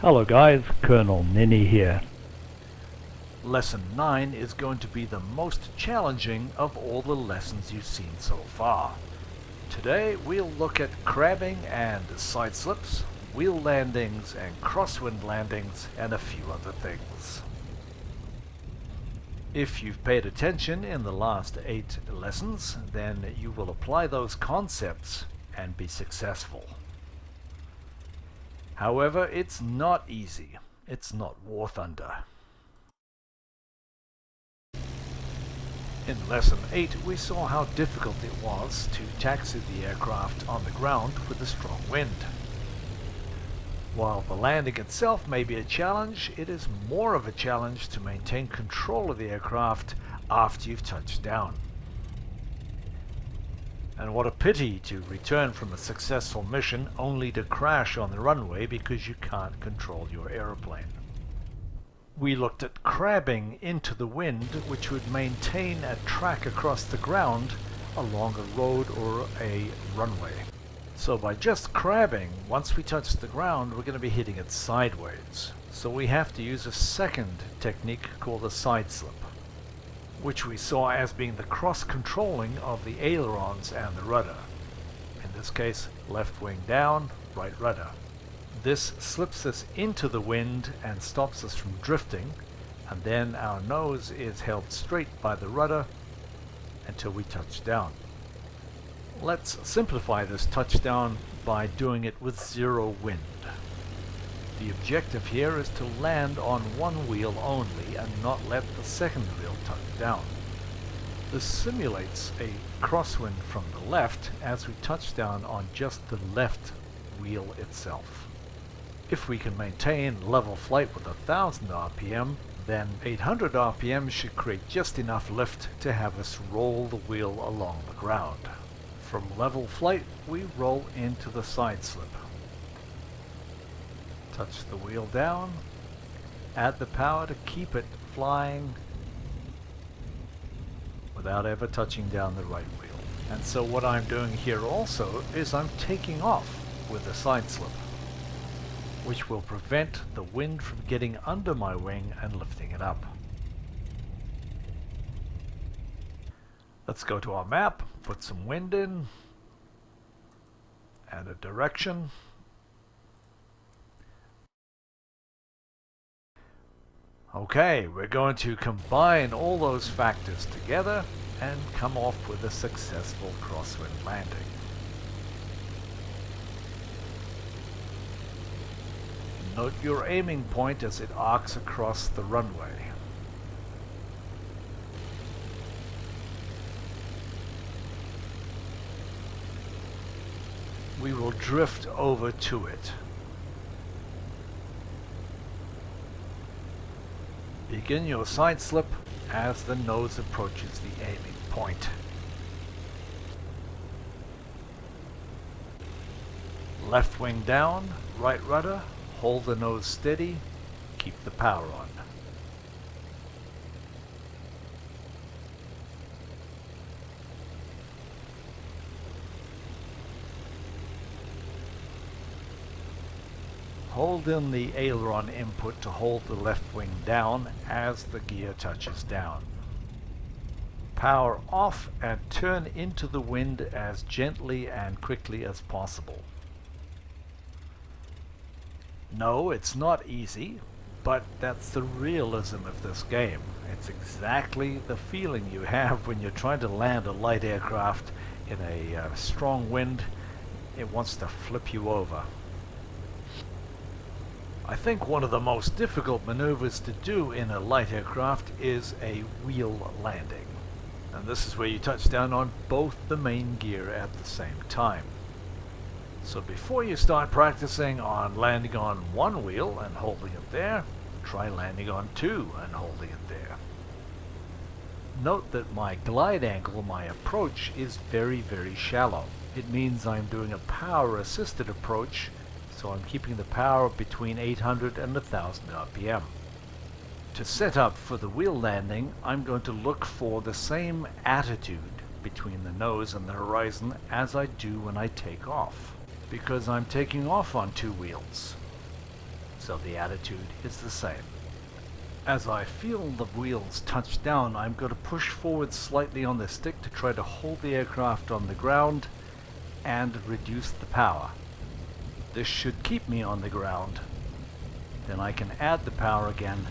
Hello guys, Colonel Ninny here. Lesson 9 is going to be the most challenging of all the lessons you've seen so far. Today we'll look at crabbing and side slips, wheel landings and crosswind landings, and a few other things. If you've paid attention in the last 8 lessons, then you will apply those concepts and be successful. However, it's not easy. It's not war thunder. In Lesson 8, we saw how difficult it was to taxi the aircraft on the ground with a strong wind. While the landing itself may be a challenge, it is more of a challenge to maintain control of the aircraft after you've touched down. And what a pity to return from a successful mission only to crash on the runway because you can't control your aeroplane. We looked at crabbing into the wind, which would maintain a track across the ground along a road or a runway. So by just crabbing, once we touch the ground, we're going to be hitting it sideways. So we have to use a second technique called a side slip, which we saw as being the cross-controlling of the ailerons and the rudder. In this case, left wing down, right rudder. This slips us into the wind and stops us from drifting, and then our nose is held straight by the rudder until we touch down. Let's simplify this touchdown by doing it with zero wind. The objective here is to land on one wheel only and not let the second wheel touch down. This simulates a crosswind from the left as we touch down on just the left wheel itself. If we can maintain level flight with 1000 RPM, then 800 RPM should create just enough lift to have us roll the wheel along the ground. From level flight, we roll into the side slip. Touch the wheel down, add the power to keep it flying without ever touching down the right wheel. And so what I'm doing here also is I'm taking off with a side slip, which will prevent the wind from getting under my wing and lifting it up. Let's go to our map, put some wind in, and a direction. Okay, we're going to combine all those factors together and come off with a successful crosswind landing. Note your aiming point as it arcs across the runway. We will drift over to it. Begin your side slip as the nose approaches the aiming point. Left wing down, right rudder, hold the nose steady, keep the power on. Hold in the aileron input to hold the left wing down as the gear touches down. Power off and turn into the wind as gently and quickly as possible. No, it's not easy, but that's the realism of this game. It's exactly the feeling you have when you're trying to land a light aircraft in a strong wind. It wants to flip you over. I think one of the most difficult maneuvers to do in a light aircraft is a wheel landing. And this is where you touch down on both the main gear at the same time. So before you start practicing on landing on one wheel and holding it there, try landing on two and holding it there. Note that my glide angle, my approach, is very, very shallow. It means I'm doing a power-assisted approach, so I'm keeping the power between 800 and 1000 RPM. To set up for the wheel landing, I'm going to look for the same attitude between the nose and the horizon as I do when I take off, because I'm taking off on two wheels. so the attitude is the same. As I feel the wheels touch down, I'm going to push forward slightly on the stick to try to hold the aircraft on the ground and reduce the power. This should keep me on the ground. Then I can add the power again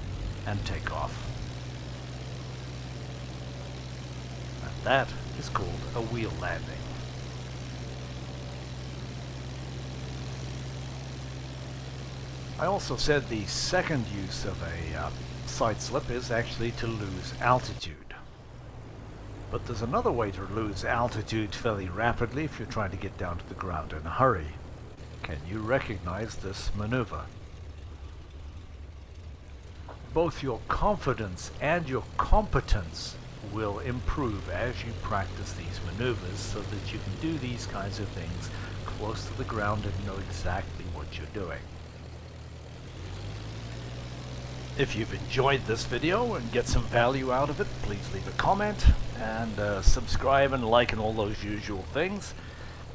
and take off. And that is called a wheel landing. I also said the second use of a side slip is actually to lose altitude. But there's another way to lose altitude fairly rapidly if you're trying to get down to the ground in a hurry. Can you recognize this maneuver? Both your confidence and your competence will improve as you practice these maneuvers so that you can do these kinds of things close to the ground and know exactly what you're doing. If you've enjoyed this video and get some value out of it, please leave a comment and subscribe and like and all those usual things.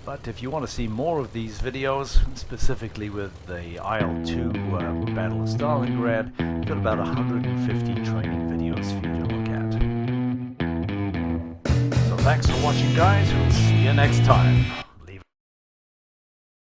But if you want to see more of these videos, specifically with the IL-2 Battle of Stalingrad, we've got about 150 training videos for you to look at. So thanks for watching, guys. We'll see you next time.